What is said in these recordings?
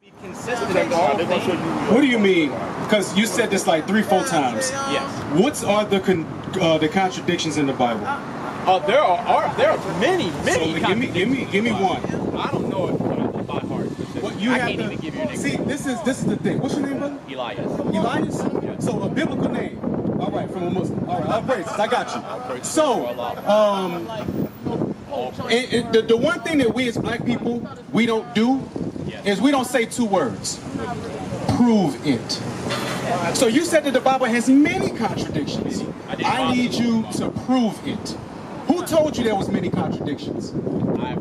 What do you mean? Because you said this like 3-4 times. Yes. What are the contradictions in the Bible? There are many So give me one. I don't know it by heart. What you I have can't to even give you an see. example. This is the thing. What's your name, brother? Elias. Elias. So a biblical name. All right, from a Muslim. All right, all praises. I got you. So, the one thing that we as black people we don't do is we don't say 2 words. Prove it. So you said that the Bible has many contradictions. I need you to prove it. Who told you there was many contradictions? I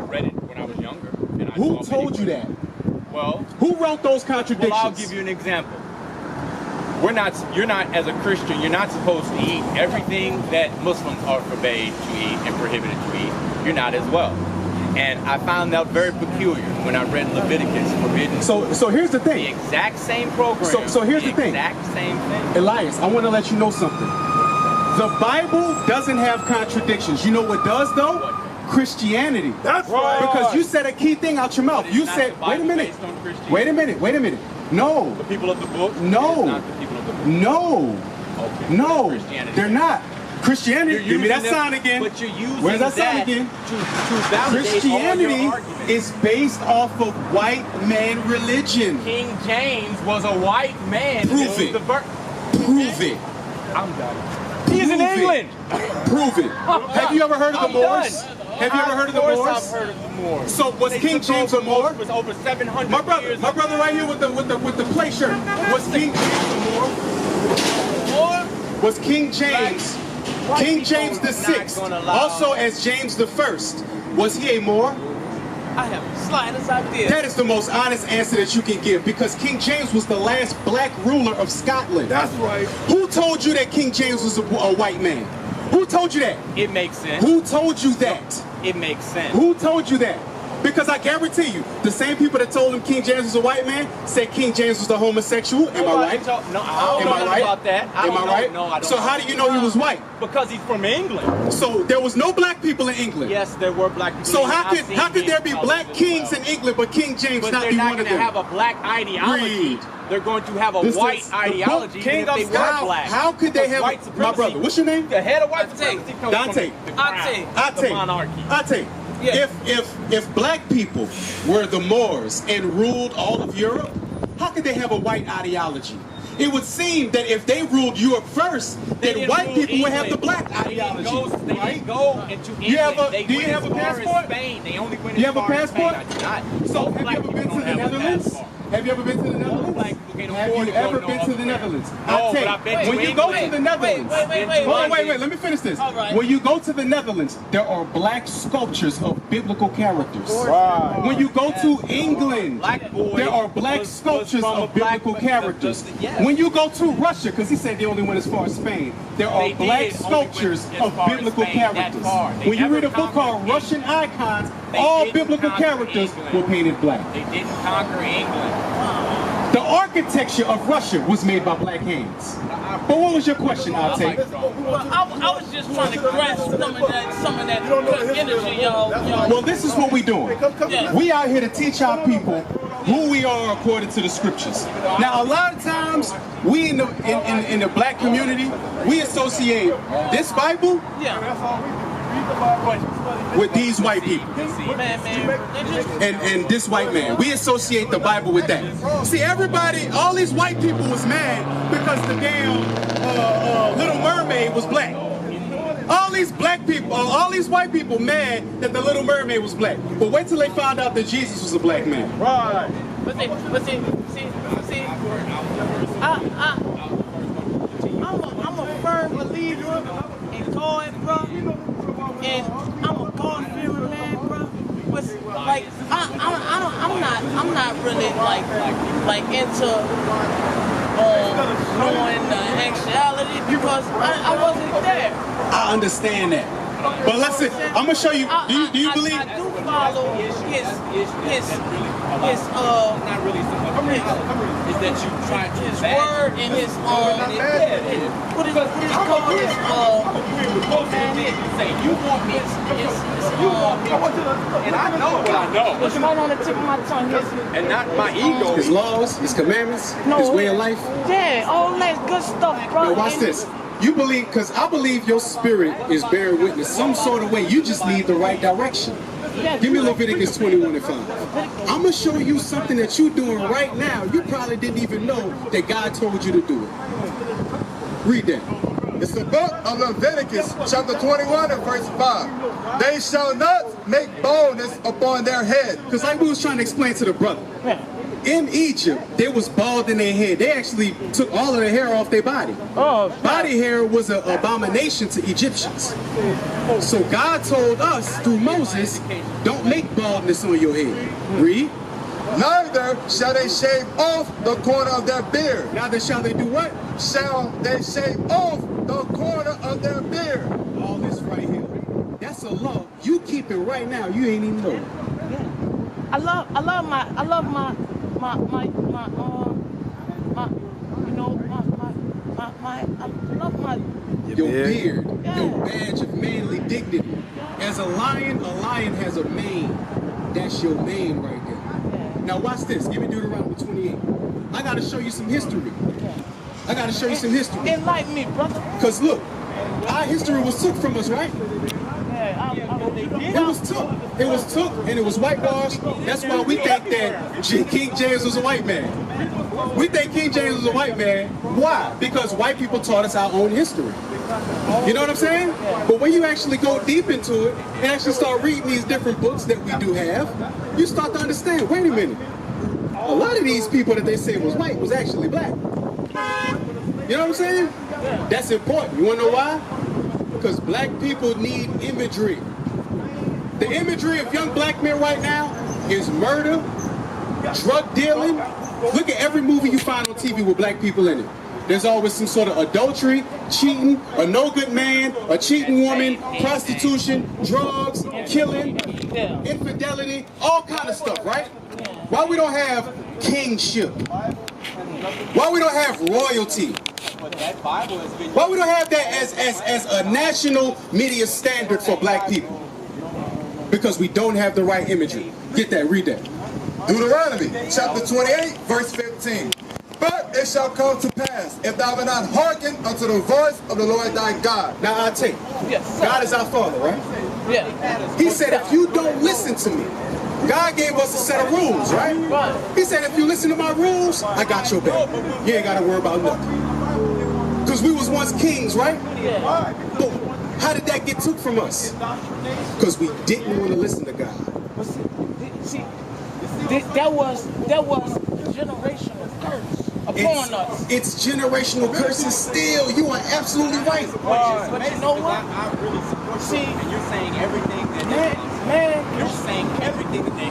read it when I was younger. And I Who saw told you many. that? Well, Who wrote those contradictions? Well, I'll give you an example. You're not, as a Christian, you're not supposed to eat everything that Muslims are forbade to eat and prohibited to eat. You're not as well. And I found that very peculiar when I read Leviticus, forbidden. So here's the thing. The exact same program. So here's the thing. Exact same thing. Elias, I want to let you know something. The Bible doesn't have contradictions. You know what does though? What? Christianity. That's right. Because you said a key thing out your mouth. You said, wait a minute. Wait a minute. No. The people of the book? No. It is not the people of the book. No. Okay. No. Christianity. They're not. Christianity. You're Give me that using sign again. But you're using Where's that sign again? To validate Christianity all your arguments. is based off of white man religion. King James was a white man. Prove it. Prove it. I'm done. He's in England. Prove it. Have you ever heard of the Moors? Have you ever heard of the Moors? Of course I've heard of the Moors. So was King James a Moor? Was over 700 years. My brother right here with the play shirt. Was King James a Moor? Was King James the Sixth, also as James the First, was he a Moor? I have the slightest idea. That is the most honest answer that you can give, because King James was the last black ruler of Scotland. That's right. Who told you that King James was a white man? Who told you that? It makes sense. Who told you that? It makes sense. Who told you that? Because I guarantee you, the same people that told him King James was a white man said King James was a homosexual. Am I right? No, I don't know about that. Am I right? No, I don't. So how do you know he was white? Because he's from England. So there was no black people in England. Yes, there were black people. So how could there be black kings in England but King James not be one of them? But they're not going to have a black ideology. They're going to have a white ideology. King if they were black. How could they have white my brother? What's your name? The head of white supremacy comes Dante. from the crown, the monarchy. Ate. Yeah. If black people were the Moors and ruled all of Europe, how could they have a white ideology? It would seem that if they ruled Europe first, then white people would have the black ideology. They didn't go into England. Do you have a passport? Spain. They only went You have a passport? I do not. So have you ever been to the Netherlands? Have you ever been to the Netherlands? Have you ever been to the Netherlands? No, but I've been to when you go to the Netherlands, Wait. hold on, wait, let me finish this. All right. When you go to the Netherlands, there are black sculptures of biblical characters. Right. When you go to England, Black boy there are black sculptures from a of biblical characters. Yes. When you go to Russia, because he said they only went as far as Spain, there are They black did only sculptures went as of far as biblical Spain, that characters. far. They When you never read a book called conquered Russian Icons, They all didn't biblical conquer characters England. were painted black. They didn't conquer England. The architecture of Russia was made by black hands. But what was your question, Ate? Well, I was just trying to grasp some of that energy, y'all. Well, this is what we're doing. Yeah. We out here to teach our people who we are according to the scriptures. Now, a lot of times, we in the black community, we associate this Bible with these white people. And this white man. We associate the Bible with that. See, everybody, all these white people was mad because the damn Little Mermaid was black. All these black people, all these white people mad that the Little Mermaid was black. But wait till they found out that Jesus was a black man. Right. But see, I'm a firm believer in God, bro, and I'm a God-fearing man, bro. But like, I'm not really like into knowing the actuality because I wasn't there. I understand that. But listen, I'm gonna show you. Do you believe? I do follow his is that you try to his word and his what is called his say you want me, and I know what I know. It's right on the tip of my tongue. And not my ego. His laws, his commandments, his way of life. Yeah, all that good stuff, bro. Now watch this. You believe, because I believe your spirit is bearing witness some sort of way. You just need the right direction. Give me Leviticus 21:5. I'm going to show you something that you're doing right now. You probably didn't even know that God told you to do it. Read that. It's the book of Leviticus, chapter 21 and verse 5. They shall not make baldness upon their head. Because like we was trying to explain to the brother, in Egypt, they was bald in their head. They actually took all of their hair off their body. Body hair was an abomination to Egyptians. So God told us through Moses, don't make baldness on your head. Read. Neither shall they shave off the corner of their beard. Neither shall they do what? Shall they shave off the corner of their beard. All this right here. That's a law. You keep it right now. You ain't even know it. I love my your beard, your badge of manly dignity. As a lion has a mane. That's your mane right there. Now watch this. Give me Deuteronomy 28. I gotta show you some history. I gotta show you some history. Enlighten me, brother. Cause look, our history was took from us, right? It was took. It was took and it was whitewashed. That's why we think that King James was a white man. We think King James was a white man. Why? Because white people taught us our own history. You know what I'm saying? But when you actually go deep into it and actually start reading these different books that we do have, you start to understand, wait a minute. A lot of these people that they say was white was actually black. You know what I'm saying? That's important. You want to know why? Because black people need imagery. The imagery of young black men right now is murder, drug dealing. Look at every movie you find on TV with black people in it. There's always some sort of adultery, cheating, a no good man, a cheating woman, prostitution, drugs, killing, infidelity, all kind of stuff, right? Why we don't have kingship? Why we don't have royalty? Why we don't have that as a national media standard for black people? Because we don't have the right imagery. Get that, read that. Deuteronomy chapter 28 verse 15. But it shall come to pass, if thou wilt not hearken unto the voice of the Lord thy God. Now I'll tell you, God is our Father, right? Yeah. He said, if you don't listen to me, God gave us a set of rules, right? He said, if you listen to my rules, I got your back. You ain't got to worry about nothing. Because we was once kings, right? But how did that get took from us? Because we didn't want to listen to God. See, that was generational curse upon us. It's generational curses still. You are absolutely right. But you know what? I really support you. See, And you're saying everything that man, you're saying everything that they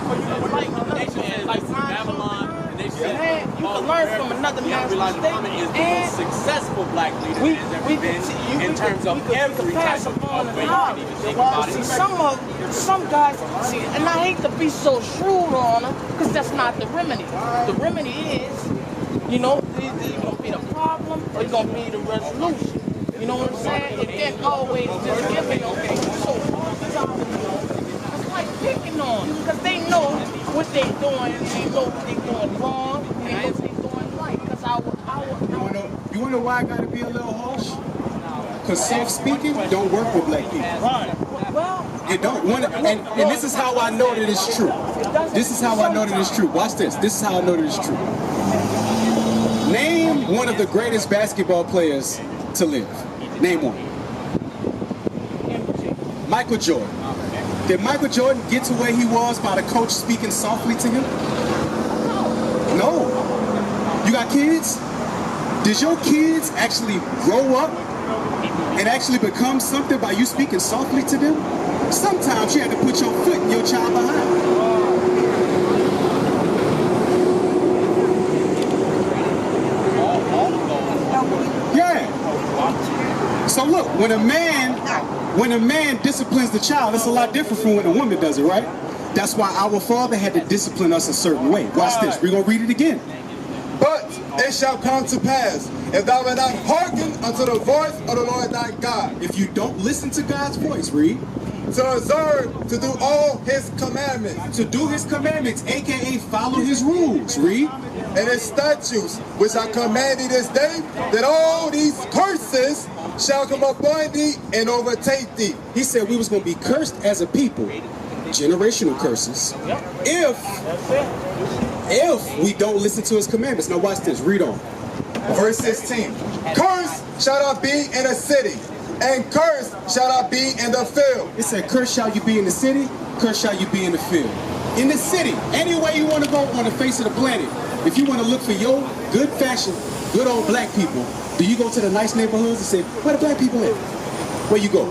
like Babylon. Man, you can learn from another man's mistake. And successful black leader has ever been in terms of every type of way you can even think about it. See, some guys, see, and I hate to be so shrewd on them, because that's not the remedy. The remedy is, you know, either you're going to be the problem or you're going to be the resolution. You know what I'm saying? It can't always just give it, okay, so it's like picking on them, because they know what they're doing, they know what they're doing wrong, they know what they're doing right. Because You wanna know why I gotta be a little harsh? Because self-speaking don't work with black people. well, It don't. And this is how I know that it's true. This is how I know that it's true. Watch this. This is how I know that it's true. Name one of the greatest basketball players to live. Name one. Michael Jordan. Did Michael Jordan get to where he was by the coach speaking softly to him? No. You got kids? Did your kids actually grow up and actually become something by you speaking softly to them? Sometimes you have to put your foot in your child behind. Yeah. So look, when a man disciplines the child, it's a lot different from when a woman does it, right? That's why our Father had to discipline us a certain way. Watch this. We're going to read it again. But it shall come to pass, if thou wilt not hearken unto the voice of the Lord thy God. If you don't listen to God's voice, read. To observe, to do all his commandments. To do his commandments, aka follow his rules, read. And his statutes, which I command thee this day, that all these curses shall come upon thee and overtake thee. He said we was going to be cursed as a people, generational curses, if we don't listen to his commandments. Now watch this, read on. Verse 16. Cursed shall thou be in a city, and cursed shall thou be in the field. It said, cursed shall you be in the city, cursed shall you be in the field. In the city, anywhere you want to go on the face of the planet, if you want to look for your good fashion, good old black people, do you go to the nice neighborhoods and say, where the black people at? Where you go?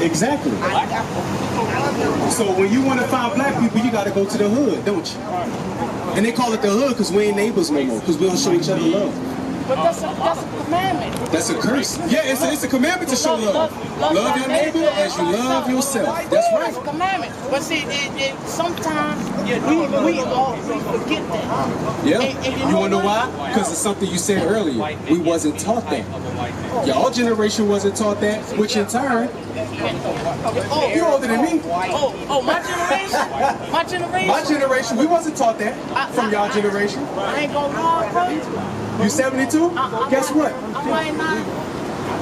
Exactly. So when you want to find black people, you got to go to the hood, don't you? And they call it the hood because we ain't neighbors no more, because we don't show each other love. But that's a commandment. That's a curse. Yeah, it's a commandment to show love. Love your neighbor as you love yourself. That's right. That's a commandment. But see, sometimes we forget that. Yeah. And you want to know why? Because it's something you said earlier. We wasn't taught that. Y'all generation wasn't taught that, which in turn, you're older than me. Oh, my generation? My generation? My generation, we wasn't taught that from y'all generation. I ain't gonna lie, bro. You 72? Guess what? I'm right now.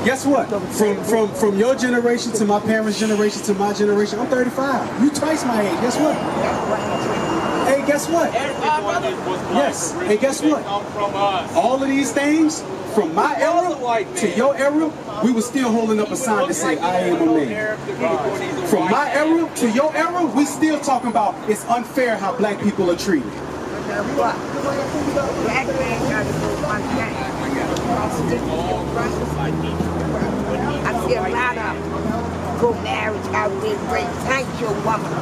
Guess what? From your generation to my parents' generation to my generation, I'm 35. You twice my age. Guess what? Hey, guess what? Yes. Hey, guess what? All of these things, from my era to your era, we were still holding up a sign to say, I am a man. From my era to your era, we still talking about it's unfair how black people are treated. I see a lot of good marriage out there. Great, thank you, woman.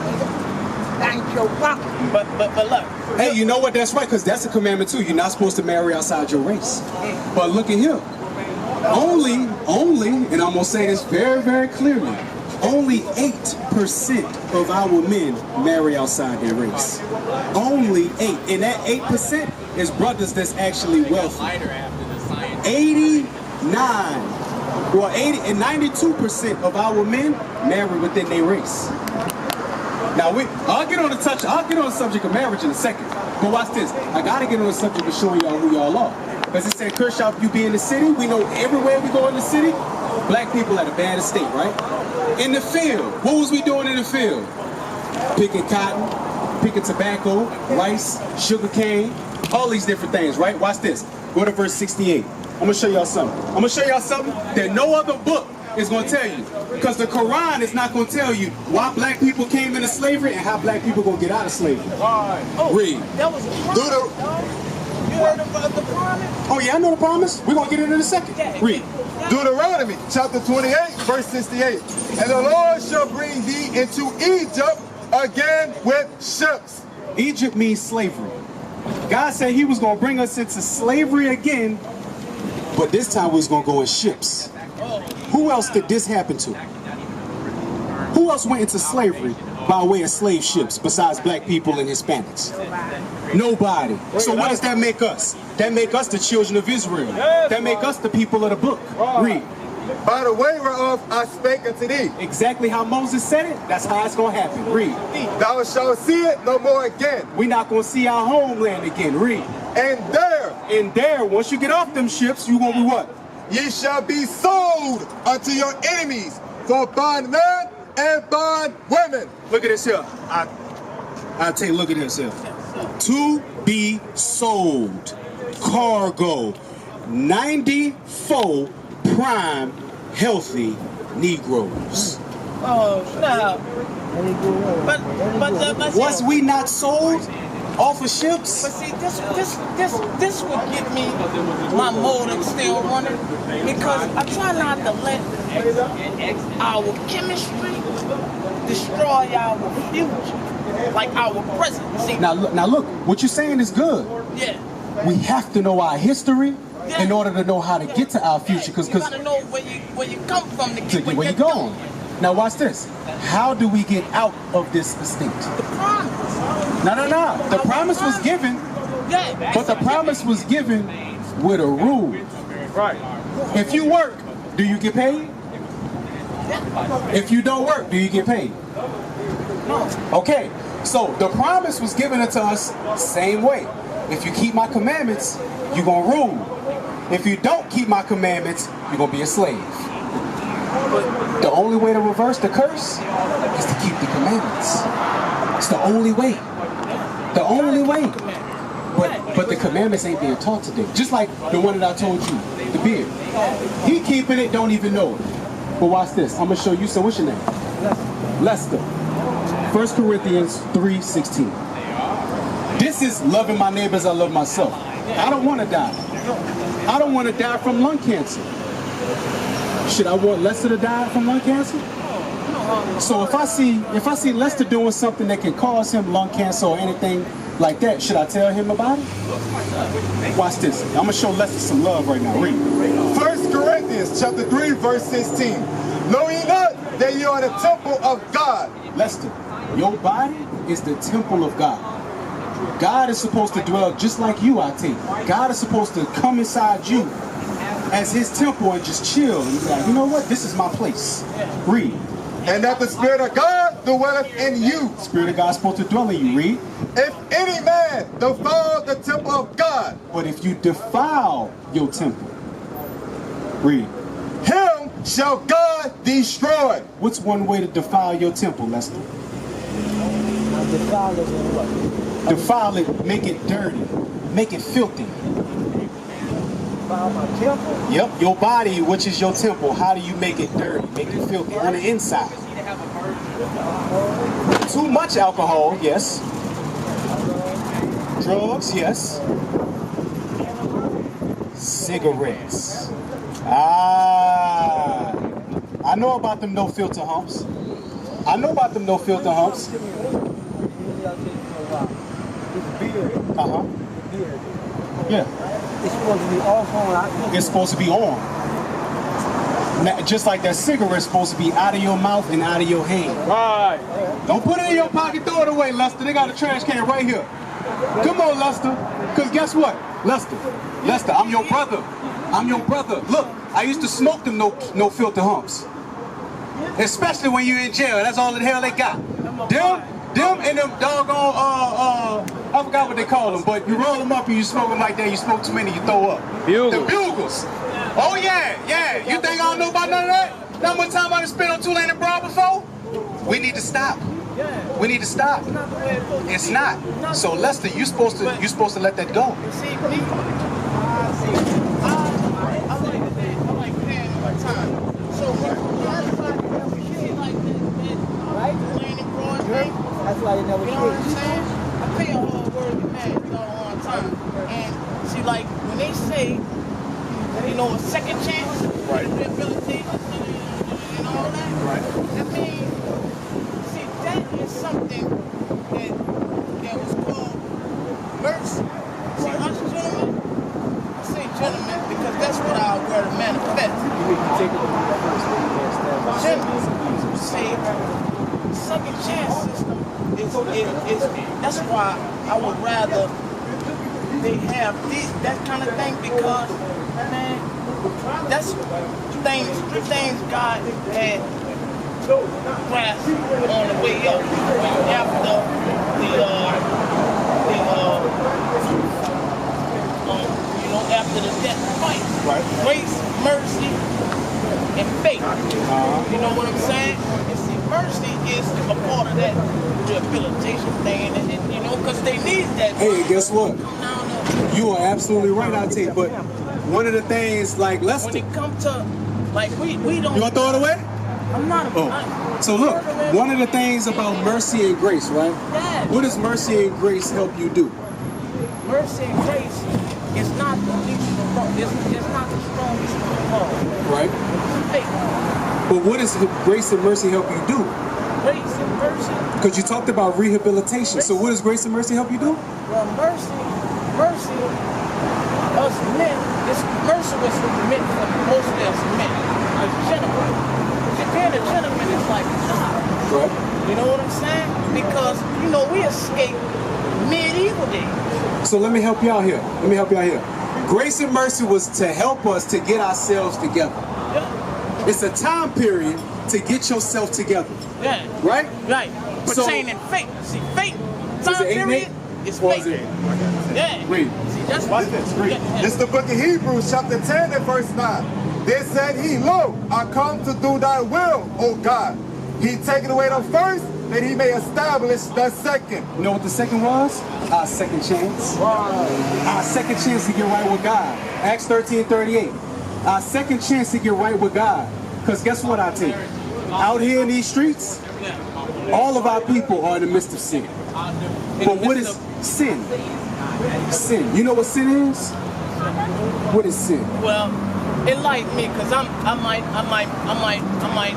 Thank you, woman. But look. Hey, you know what? That's right, because that's a commandment too. You're not supposed to marry outside your race. But look at here. Only, and I'm gonna say this very, very clearly. Only 8% of our men marry outside their race. Only 8. And that 8% is brothers that's actually wealthy. 89, well 80 and 92% of our men marry within their race. Now I'll get on the subject of marriage in a second. But watch this. I gotta get on the subject of showing y'all who y'all are. Because it said, curse shall you be in the city. We know everywhere we go in the city, black people at a bad estate, right? In the field, what was we doing in the field? Picking cotton, picking tobacco, rice, sugar cane, all these different things, right? Watch this. Go to verse 68. I'm gonna show y'all something. I'm gonna show y'all something that no other book is gonna tell you. Because the Quran is not gonna tell you why black people came into slavery and how black people gonna get out of slavery. Read. That was a promise. You heard of the promise? Oh yeah, I know the promise. We're gonna get it in a second. Read. Deuteronomy chapter 28, verse 68. And the Lord shall bring thee into Egypt again with ships. Egypt means slavery. God said he was going to bring us into slavery again, but this time we was going to go in ships. Who else did this happen to? Who else went into slavery by way of slave ships besides black people and Hispanics? Nobody. So what does that make us? That make us the children of Israel. That make us the people of the book. Read. By the way whereof I spake unto thee. Exactly how Moses said it, that's how it's going to happen. Read. Thou shalt see it no more again. We're not going to see our homeland again. Read. And there, once you get off them ships, you going to be what? Ye shall be sold unto your enemies for bondmen and bondwomen. Look at this here. I'll tell you, look at this here. To be sold. Cargo. 94 prime healthy Negroes. Oh, no. But was we not sold off of ships? But see, this would get me my motive still running, because I try not to let our chemistry destroy our future, like our present. See, Now look, what you're saying is good. yeah. We have to know our history in order to know how to get to our future. You gotta know where you come from to get where you're going. Now watch this. How do we get out of this estate? The promise. No. The promise was given, Yeah. but the promise was given with a rule. Right. If you work, do you get paid? If you don't work, do you get paid? No. Okay, so the promise was given unto us same way. If you keep my commandments, you're gonna rule. If you don't keep my commandments, you're gonna be a slave. The only way to reverse the curse is to keep the commandments. It's the only way. The only way. But the commandments ain't being taught today. Just like the one that I told you, the beard. He keeping it, don't even know it. But watch this. I'm gonna show you. So what's your name? Lester. 1 Corinthians 3:16. This is loving my neighbors, I love myself. I don't want to die. I don't want to die from lung cancer. Should I want Lester to die from lung cancer? So if I see Lester doing something that can cause him lung cancer or anything like that, should I tell him about it? Watch this. I'm gonna show Lester some love right now. Read. 1 Corinthians chapter 3, verse 16. Know ye not that ye are the temple of God? Lester, your body is the temple of God. God is supposed to dwell just like you, I take. God is supposed to come inside you as his temple and just chill. And he's like, you know what? This is my place. Read. And that the Spirit of God dwelleth in you. Spirit of God is supposed to dwell in you. Read. If any man defile the temple of God, But if you defile your temple, read. him shall God destroy. What's one way to defile your temple, Lester? Defile is in what? Defile it, make it dirty, make it filthy. Defile my temple? Yep, your body, which is your temple, how do you make it dirty, make it filthy on the inside? Too much alcohol, yes. Drugs, yes. Cigarettes. I know about them no filter humps. I know about them no filter humps. It's beard. Uh-huh. Beard. Yeah. It's supposed to be off on. It's supposed to be on. Now, just like that cigarette's supposed to be out of your mouth and out of your hand. Right. Don't put it in your pocket, throw it away, Lester. They got a trash can right here. Come on, Lester. Because guess what? Lester, I'm your brother. I'm your brother. Look, I used to smoke them no filter humps. Especially when you're in jail. That's all the hell they got. Them and them doggone, I forgot what they call them, but you roll them up and you smoke them like that, you smoke too many, you throw up. Bugles. The bugles. Oh yeah. You think I don't know about none of that? How much time I done spent on Tulane and Broad before? We need to stop. We need to stop. It's not. So Lester, you're supposed to let that go. See, me, I like paying my time. So when shit like this, man, right? Laying in broad day, That's why you never you know what I'm saying? I pay a hard working man, you know, all the time. And see, like, when they say, you know, a second chance, Right. rehabilitation, and all that, Right. that means, see, that is something that was called mercy. See, us gentlemen, I say gentlemen because that's what our word manifests. You need to take it to the first thing Gentlemen, see, second chance system is that's why I would rather they have that kind of thing because, man, that's three things God had grasped on the way up after after the death fight. Right. Grace, mercy, and faith. You know what I'm saying? And see, mercy is a part of that rehabilitation thing, and you know, because they need that. Hey, guess what? No. You are absolutely right, I take. But one of the things, like When Lester, it comes to, like, we don't. you gonna throw it away? I'm not. Oh. So look, one of the things about mercy and grace, right? Yeah. What does mercy and grace help you do? Mercy and grace is not the least strong. It's not the strongest of all. Right? Faith. But what does grace and mercy help you do? Grace and mercy. Because you talked about rehabilitation. So what does grace and mercy help you do? Well, mercy, us men, mercy was meant for mostly us men, as gentlemen. Being a gentleman is like a job. Right. You know what I'm saying? Because, you know, we escaped medieval days. So let me help you out here. Grace and mercy was to help us to get ourselves together. Yeah. It's a time period to get yourself together. Yeah. Right? Right. So- Pertaining fate. See, fate, Is time it 8 and period 8? is Or fate. is it- Yeah. Read. See, that's Watch this. Yeah, yeah. This is the book of Hebrews, chapter 10 and verse 9. Then said he, Lo, I come to do thy will, O God. He taken away the first, that he may establish the second. You know what the second was? Our second chance. Our second chance to get right with God. Acts 13:38. Our second chance to get right with God. Because guess what I tell you? Out here in these streets, all of our people are in the midst of sin. But what is sin? Sin. You know what sin is? What is sin? Well, enlighten me, cause I might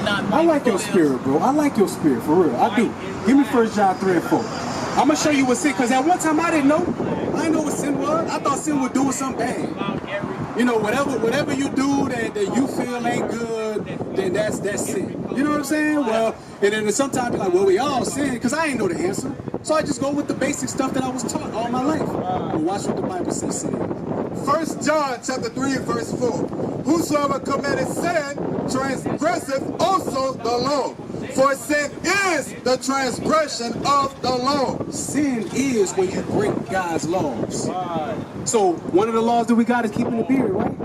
not. I like your spirit, bro. I like your spirit, for real. I do. Give me 1 John 3 and 4. I'm gonna show you what sin, because at one time I didn't know. I didn't know what sin was. I thought sin was doing something bad. You know, whatever you do that you feel ain't good, then that's sin. You know what I'm saying? Well, and then sometimes you're like, well, we all sin, because I ain't know the answer. So I just go with the basic stuff that I was taught all my life. But watch what the Bible says sin is. 1 John chapter 3 and verse 4. Whosoever committeth sin transgresseth also the law. For sin is the transgression of the law. Sin is when you break God's laws. So one of the laws that we got is keeping the beard, right?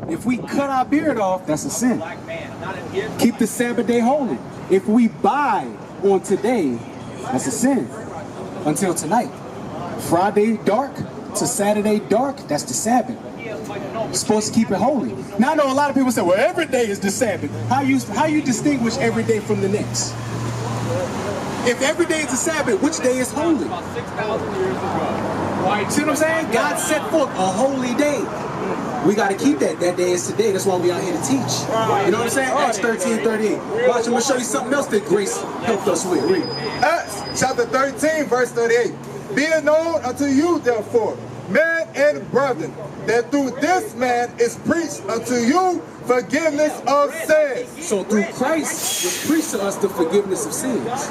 If we cut our beard off, that's a sin. Keep the Sabbath day holy. If we buy on today, that's a sin. Until tonight. Friday dark to Saturday dark, that's the Sabbath. You're supposed to keep it holy. Now I know a lot of people say, well, every day is the Sabbath. How you distinguish every day from the next? If every day is the Sabbath, which day is holy? See what I'm saying? God set forth a holy day. We got to keep that. That day is today. That's why we out here to teach. You know what I'm saying? Acts 13:38. Watch, I'm going to show you something else that grace helped us with. Read. Acts chapter 13 verse 38. Be it known unto you therefore, men and brethren, that through this man is preached unto you forgiveness of sins. So through Christ was preached to us the forgiveness of sins.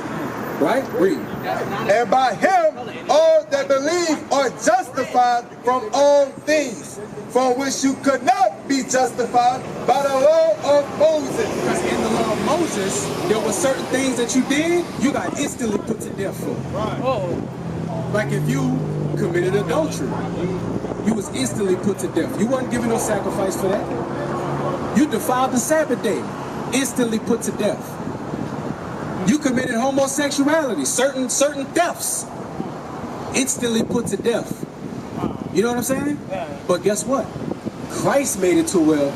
Right? Read. And by him all that believe are justified from all things, from which you could not be justified by the law of Moses. Because in the law of Moses, there were certain things that you did, you got instantly put to death for. Like if you committed adultery, you was instantly put to death. You wasn't giving no sacrifice for that. You defiled the Sabbath day, instantly put to death. You committed homosexuality, certain thefts, instantly put to death. You know what I'm saying? But guess what? Christ made it to where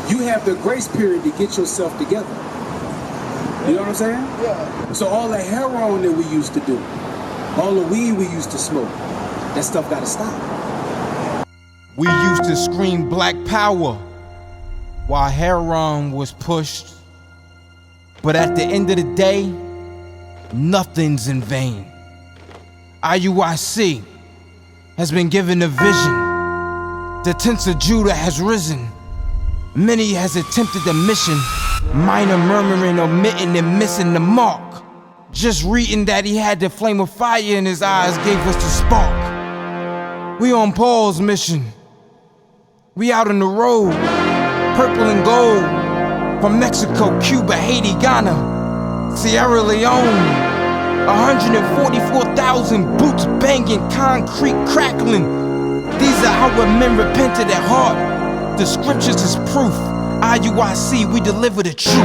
you have the grace period to get yourself together. You know what I'm saying? Yeah. So all the heroin that we used to do, all the weed we used to smoke, that stuff gotta stop. We used to scream black power while heroin was pushed. But at the end of the day, nothing's in vain. IUIC has been given a vision. The tents of Judah has risen. Many has attempted the mission, minor murmuring, omitting, and missing the mark. Just reading that he had the flame of fire in his eyes gave us the spark. We on Paul's mission. We out on the road, purple and gold, from Mexico, Cuba, Haiti, Ghana, Sierra Leone. 144,000 boots banging, concrete crackling. These are our men repented at heart. The scriptures is proof. IUIC, we deliver the truth.